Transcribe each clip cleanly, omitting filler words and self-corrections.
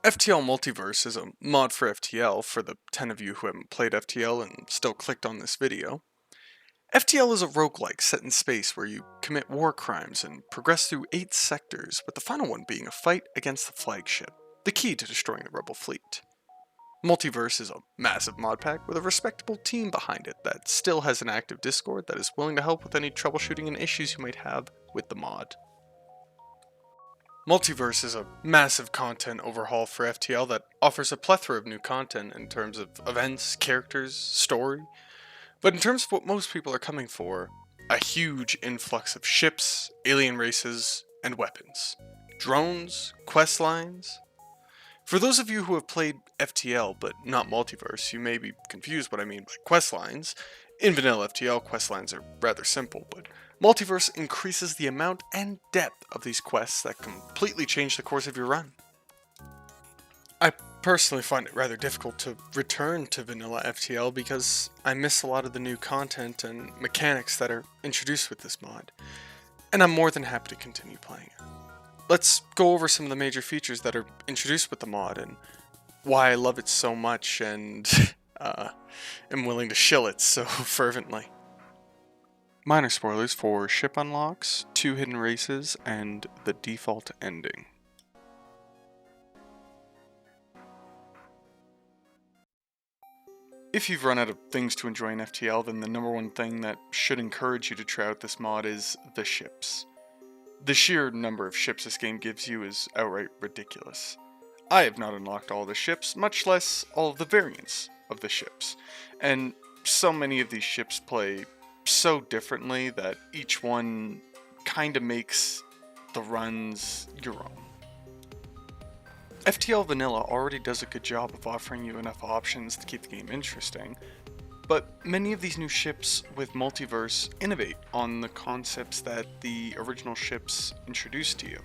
FTL Multiverse is a mod for FTL for the 10 of you who haven't played FTL and still clicked on this video. FTL is a roguelike set in space where you commit war crimes and progress through 8 sectors, with the final one being a fight against the flagship, the key to destroying the rebel fleet. Multiverse is a massive mod pack with a respectable team behind it that still has an active Discord that is willing to help with any troubleshooting and issues you might have with the mod. Multiverse is a massive content overhaul for FTL that offers a plethora of new content in terms of events, characters, story, but in terms of what most people are coming for, a huge influx of ships, alien races, and weapons. Drones, quest lines. For those of you who have played FTL but not Multiverse, you may be confused what I mean by quest lines. In vanilla FTL, quest lines are rather simple, but Multiverse increases the amount and depth of these quests that completely change the course of your run. I personally find it rather difficult to return to vanilla FTL because I miss a lot of the new content and mechanics that are introduced with this mod, and I'm more than happy to continue playing it. Let's go over some of the major features that are introduced with the mod and why I love it so much and am willing to shill it so fervently. Minor spoilers for ship unlocks, 2 hidden races, and the default ending. If you've run out of things to enjoy in FTL, then the number one thing that should encourage you to try out this mod is the ships. The sheer number of ships this game gives you is outright ridiculous. I have not unlocked all the ships, much less all of the variants of the ships, and so many of these ships play so differently that each one kinda makes the runs your own. FTL Vanilla already does a good job of offering you enough options to keep the game interesting, but many of these new ships with Multiverse innovate on the concepts that the original ships introduced to you.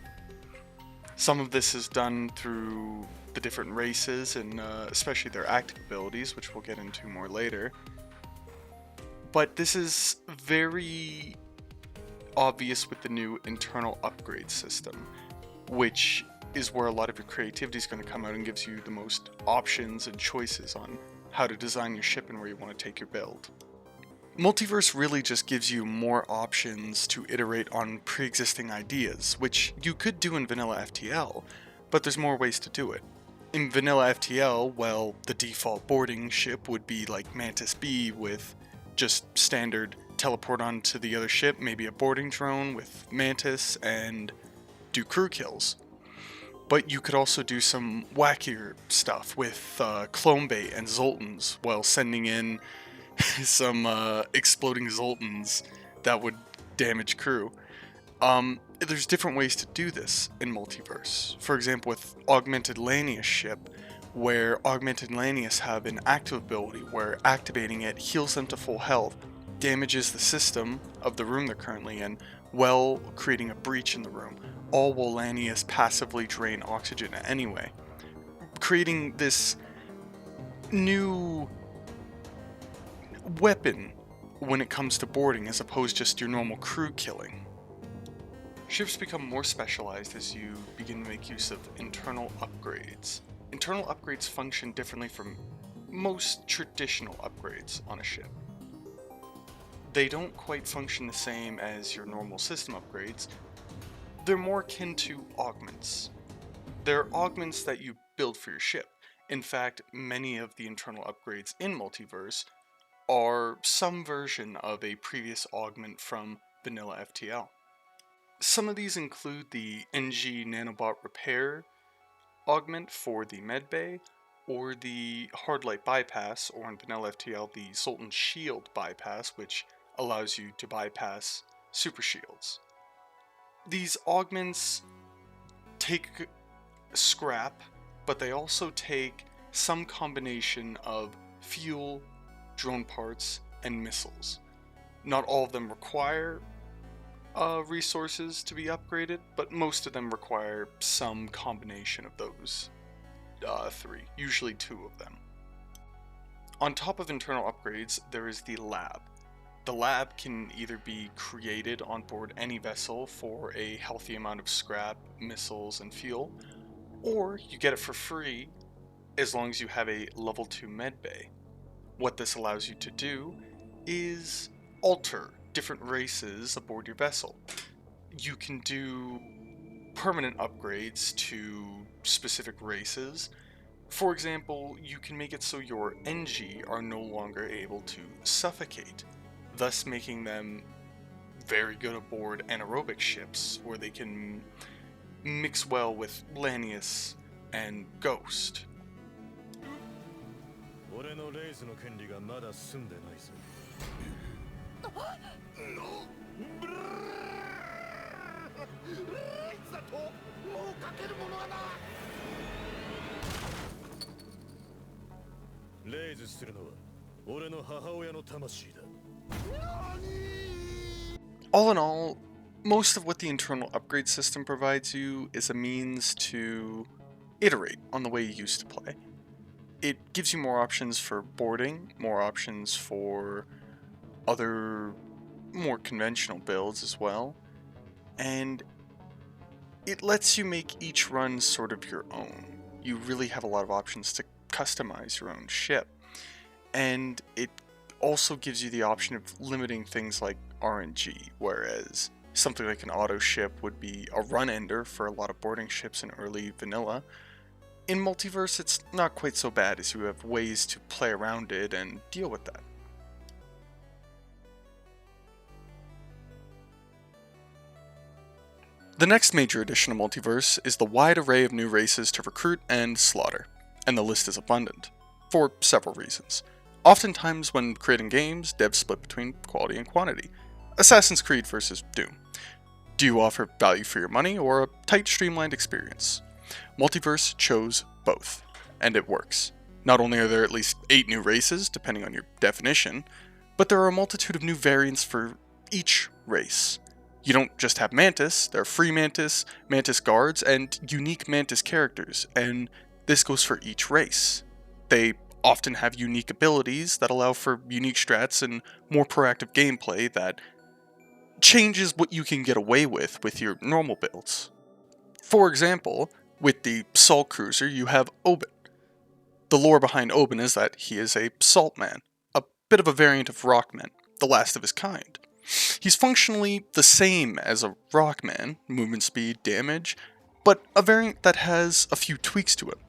Some of this is done through the different races and especially their active abilities, which we'll get into more later. But this is very obvious with the new internal upgrade system, which is where a lot of your creativity is going to come out and gives you the most options and choices on how to design your ship and where you want to take your build. Multiverse really just gives you more options to iterate on pre-existing ideas, which you could do in vanilla FTL, but there's more ways to do it. In vanilla FTL, well, the default boarding ship would be like Mantis B with just standard teleport onto the other ship, maybe a boarding drone with Mantis, and do crew kills. But you could also do some wackier stuff with clone bait and Zoltans while sending in some exploding Zoltans that would damage crew. There's different ways to do this in Multiverse. For example, with Augmented Lanius ship, where Augmented Lanius have an active ability where activating it heals them to full health, damages the system of the room they're currently in, while creating a breach in the room, all while Lanius passively drain oxygen anyway, creating this new weapon when it comes to boarding as opposed to just your normal crew killing. Ships become more specialized as you begin to make use of internal upgrades. Internal upgrades function differently from most traditional upgrades on a ship. They don't quite function the same as your normal system upgrades. They're more akin to augments. They're augments that you build for your ship. In fact, many of the internal upgrades in Multiverse are some version of a previous augment from vanilla FTL. Some of these include the NG Nanobot Repair augment for the medbay, or the Hard Light Bypass, or in vanilla FTL the Zoltan Shield Bypass, which allows you to bypass super shields. These augments take scrap, but they also take some combination of fuel, drone parts, and missiles. Not all of them require resources to be upgraded, but most of them require some combination of those 3, usually 2 of them. On top of internal upgrades, there is the lab. The lab can either be created on board any vessel for a healthy amount of scrap, missiles, and fuel, or you get it for free as long as you have a level 2 medbay. What this allows you to do is alter different races aboard your vessel. You can do permanent upgrades to specific races. For example, you can make it so your NG are no longer able to suffocate, thus making them very good aboard anaerobic ships where they can mix well with Lanius and Ghost. All in all, most of what the internal upgrade system provides you is a means to iterate on the way you used to play. It gives you more options for boarding, more options for other more conventional builds as well, and it lets you make each run sort of your own. You really have a lot of options to customize your own ship, and it also gives you the option of limiting things like RNG, whereas something like an auto ship would be a run ender for a lot of boarding ships in early vanilla. In Multiverse, it's not quite so bad as you have ways to play around it and deal with that. The next major addition of Multiverse is the wide array of new races to recruit and slaughter, and the list is abundant, for several reasons. Oftentimes when creating games, devs split between quality and quantity. Assassin's Creed versus Doom. Do you offer value for your money or a tight, streamlined experience? Multiverse chose both, and it works. Not only are there at least 8 new races, depending on your definition, but there are a multitude of new variants for each race. You don't just have Mantis, there are free Mantis, Mantis guards, and unique Mantis characters, and this goes for each race. They often have unique abilities that allow for unique strats and more proactive gameplay that changes what you can get away with your normal builds. For example, with the Salt Cruiser, you have Oben. The lore behind Oben is that he is a Salt Man, a bit of a variant of Rockman, the last of his kind. He's functionally the same as a Rockman, movement speed, damage, but a variant that has a few tweaks to it.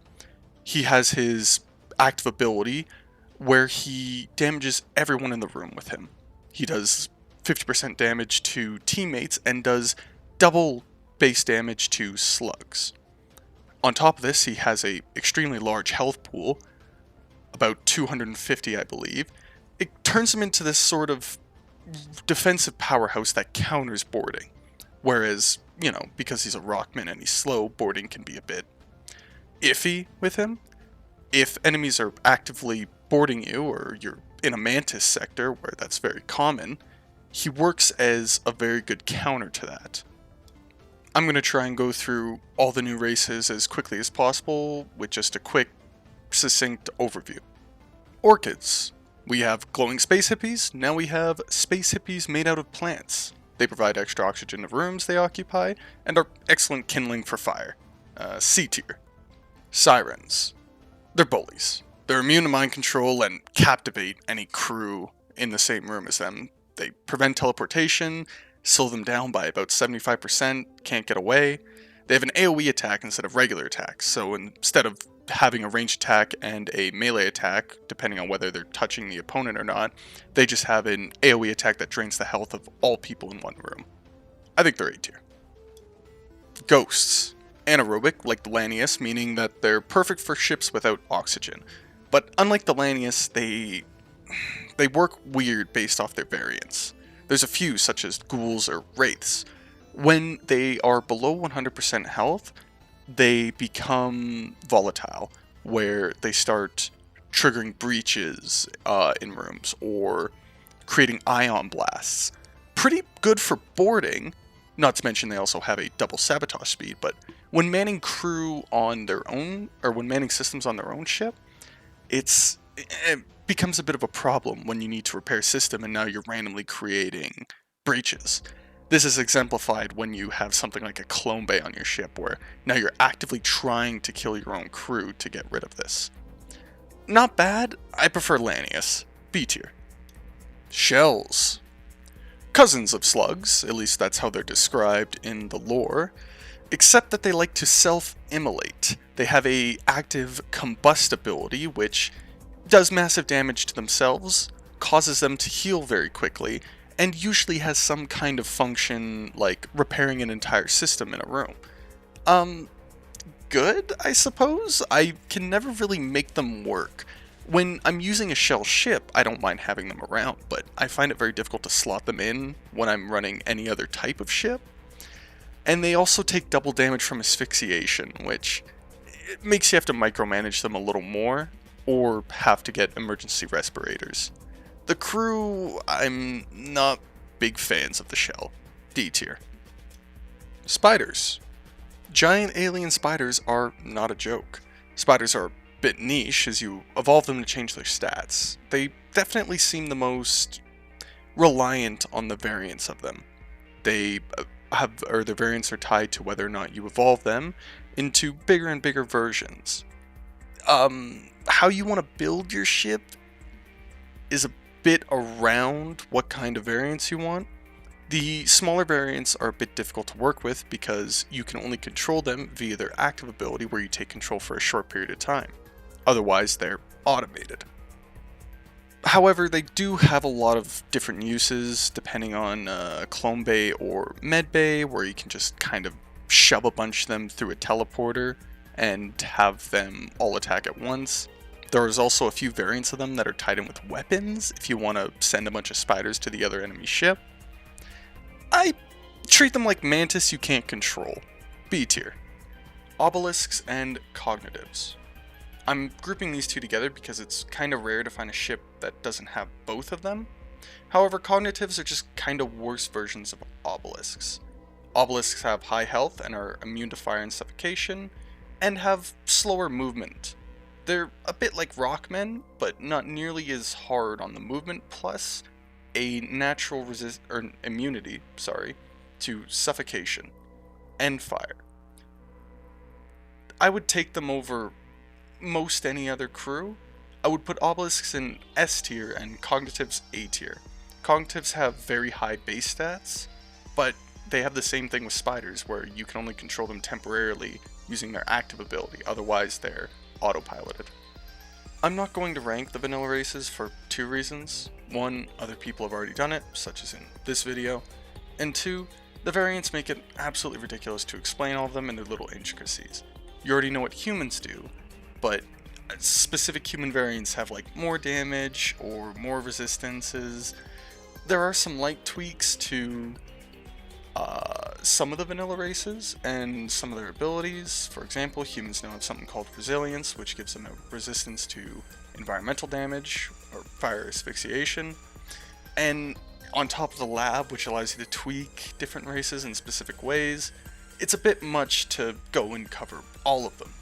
He has his active ability where he damages everyone in the room with him. He does 50% damage to teammates and does double base damage to slugs. On top of this, he has a extremely large health pool, about 250 I believe. It turns him into this sort of defensive powerhouse that counters boarding. Whereas, because he's a Rockman and he's slow, boarding can be a bit iffy with him. If enemies are actively boarding you, or you're in a Mantis sector where that's very common, he works as a very good counter to that. I'm going to try and go through all the new races as quickly as possible with just a quick, succinct overview. Orchids. We have glowing space hippies, now we have space hippies made out of plants. They provide extra oxygen to rooms they occupy, and are excellent kindling for fire. C tier. Sirens. They're bullies. They're immune to mind control and captivate any crew in the same room as them. They prevent teleportation, slow them down by about 75%, can't get away. They have an AoE attack instead of regular attacks, so instead of having a ranged attack and a melee attack, depending on whether they're touching the opponent or not, they just have an AoE attack that drains the health of all people in one room. I think they're A tier. Ghosts. Anaerobic, like the Lanius, meaning that they're perfect for ships without oxygen. But unlike the Lanius, they work weird based off their variants. There's a few, such as ghouls or wraiths. When they are below 100% health, they become volatile, where they start triggering breaches in rooms, or creating ion blasts. Pretty good for boarding, not to mention they also have a double sabotage speed, but when manning crew on their own, or when manning systems on their own ship, it becomes a bit of a problem when you need to repair system and now you're randomly creating breaches. This is exemplified when you have something like a clone bay on your ship, where now you're actively trying to kill your own crew to get rid of this. Not bad, I prefer Lanius, B tier. Shells. Cousins of slugs, at least that's how they're described in the lore, except that they like to self-immolate. They have a active combustibility, which does massive damage to themselves, causes them to heal very quickly, and usually has some kind of function like repairing an entire system in a room. Good, I suppose? I can never really make them work. When I'm using a shell ship, I don't mind having them around, but I find it very difficult to slot them in when I'm running any other type of ship. And they also take double damage from asphyxiation, which it makes you have to micromanage them a little more, or have to get emergency respirators. The crew, I'm not big fans of the shell. D tier. Spiders. Giant alien spiders are not a joke. Spiders are a bit niche as you evolve them to change their stats. They definitely seem the most reliant on the variance of them. Their variants are tied to whether or not you evolve them into bigger and bigger versions. How you want to build your ship is a bit around what kind of variants you want. The smaller variants are a bit difficult to work with because you can only control them via their active ability, where you take control for a short period of time. Otherwise, they're automated. However, they do have a lot of different uses depending on Clone Bay or Med Bay, where you can just kind of shove a bunch of them through a teleporter and have them all attack at once. There's also a few variants of them that are tied in with weapons if you want to send a bunch of spiders to the other enemy ship. I treat them like mantis you can't control. B tier. Obelisks and cognitives. I'm grouping these two together because it's kind of rare to find a ship that doesn't have both of them. However, cognitives are just kind of worse versions of obelisks. Obelisks have high health and are immune to fire and suffocation, and have slower movement. They're a bit like rockmen, but not nearly as hard on the movement, plus a natural immunity to suffocation and fire. I would take them over most any other crew. I would put obelisks in S tier and cognitives A tier. Cognitives have very high base stats, but they have the same thing with spiders, where you can only control them temporarily using their active ability, otherwise they're autopiloted. I'm not going to rank the vanilla races for two reasons. One, other people have already done it, such as in this video, and two, the variants make it absolutely ridiculous to explain all of them and their little intricacies. You already know what humans do, but specific human variants have like more damage or more resistances. There are some light tweaks to some of the vanilla races and some of their abilities. For example, humans now have something called resilience, which gives them a resistance to environmental damage or fire asphyxiation. And on top of the lab, which allows you to tweak different races in specific ways, it's a bit much to go and cover all of them.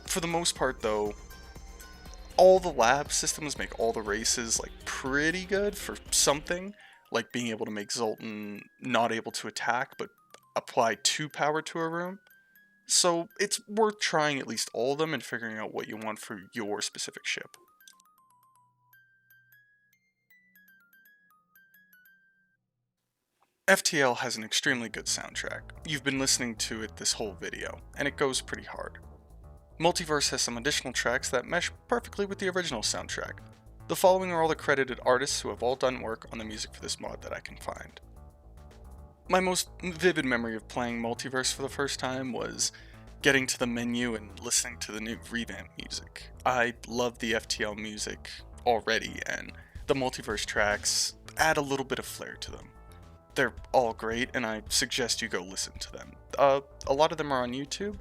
For the most part though, all the lab systems make all the races like pretty good for something, like being able to make Zoltan not able to attack but apply 2 power to a room. So it's worth trying at least all of them and figuring out what you want for your specific ship. FTL has an extremely good soundtrack. You've been listening to it this whole video, and it goes pretty hard. Multiverse has some additional tracks that mesh perfectly with the original soundtrack. The following are all the credited artists who have all done work on the music for this mod that I can find. My most vivid memory of playing Multiverse for the first time was getting to the menu and listening to the new revamp music. I love the FTL music already, and the Multiverse tracks add a little bit of flair to them. They're all great, and I suggest you go listen to them. A lot of them are on YouTube,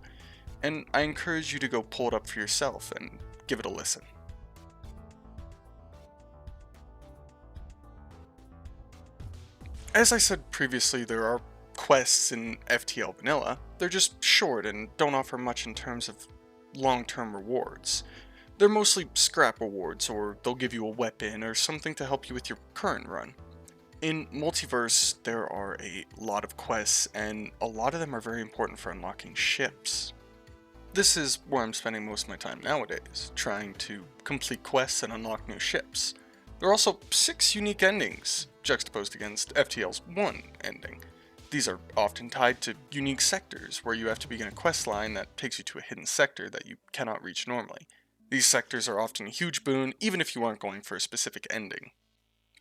and I encourage you to go pull it up for yourself and give it a listen. As I said previously, there are quests in FTL Vanilla. They're just short and don't offer much in terms of long-term rewards. They're mostly scrap rewards, or they'll give you a weapon or something to help you with your current run. In Multiverse, there are a lot of quests, and a lot of them are very important for unlocking ships. This is where I'm spending most of my time nowadays, trying to complete quests and unlock new ships. There are also 6 unique endings, juxtaposed against FTL's 1 ending. These are often tied to unique sectors, where you have to begin a quest line that takes you to a hidden sector that you cannot reach normally. These sectors are often a huge boon, even if you aren't going for a specific ending.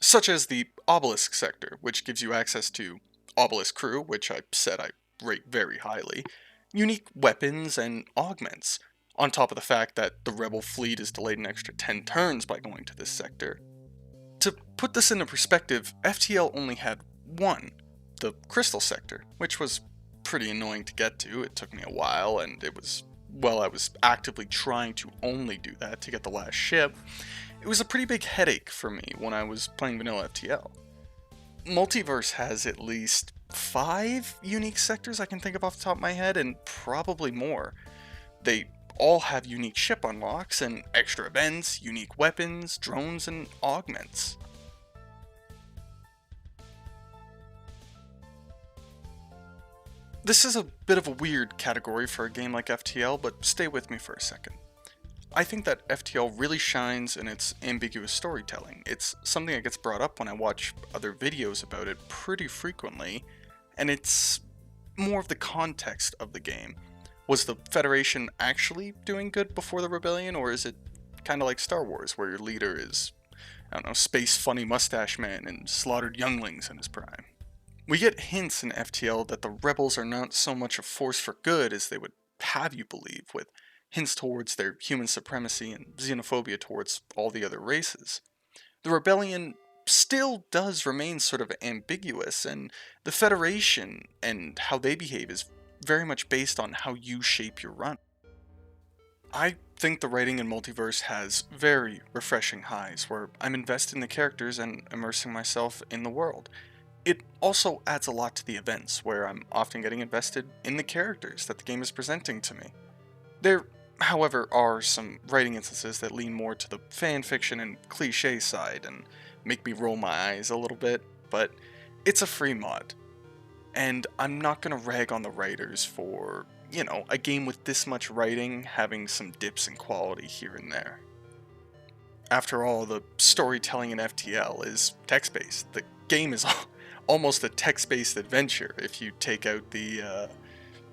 Such as the Obelisk sector, which gives you access to Obelisk crew, which I said I rate very highly, unique weapons and augments, on top of the fact that the rebel fleet is delayed an extra 10 turns by going to this sector. To put this into perspective, FTL only had one, the Crystal sector, which was pretty annoying to get to. It took me a while, and I was actively trying to only do that to get the last ship, it was a pretty big headache for me when I was playing vanilla FTL. Multiverse has at least 5 unique sectors I can think of off the top of my head, and probably more. They all have unique ship unlocks and extra events, unique weapons, drones, and augments. This is a bit of a weird category for a game like FTL, but stay with me for a second. I think that FTL really shines in its ambiguous storytelling. It's something that gets brought up when I watch other videos about it pretty frequently, and it's more of the context of the game. Was the Federation actually doing good before the Rebellion, or is it kind of like Star Wars, where your leader is, I don't know, space funny mustache man and slaughtered younglings in his prime? We get hints in FTL that the rebels are not so much a force for good as they would have you believe, with hints towards their human supremacy and xenophobia towards all the other races. The rebellion still does remain sort of ambiguous, and the Federation and how they behave is very much based on how you shape your run. I think the writing in Multiverse has very refreshing highs, where I'm invested in the characters and immersing myself in the world. It also adds a lot to the events, where I'm often getting invested in the characters that the game is presenting to me. There, however, are some writing instances that lean more to the fanfiction and cliche side and make me roll my eyes a little bit, but it's a free mod. And I'm not gonna rag on the writers for, a game with this much writing having some dips in quality here and there. After all, the storytelling in FTL is text-based. The game is almost a text-based adventure if you take out the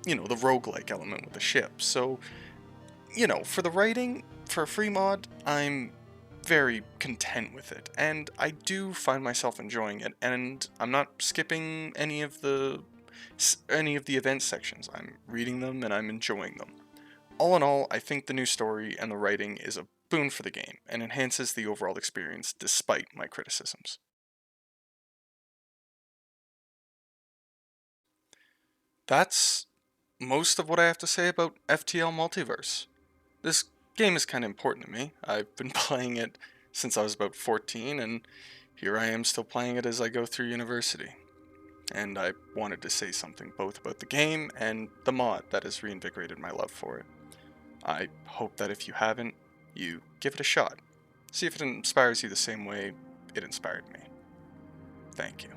roguelike element with the ship. So, for the writing, for a free mod, I'm very content with it, and I do find myself enjoying it, and I'm not skipping any of the event sections. I'm reading them and I'm enjoying them. All in all, I think the new story and the writing is a boon for the game and enhances the overall experience despite my criticisms. That's most of what I have to say about FTL Multiverse. This game is kind of important to me. I've been playing it since I was about 14, and here I am still playing it as I go through university. And I wanted to say something both about the game and the mod that has reinvigorated my love for it. I hope that if you haven't, you give it a shot. See if it inspires you the same way it inspired me. Thank you.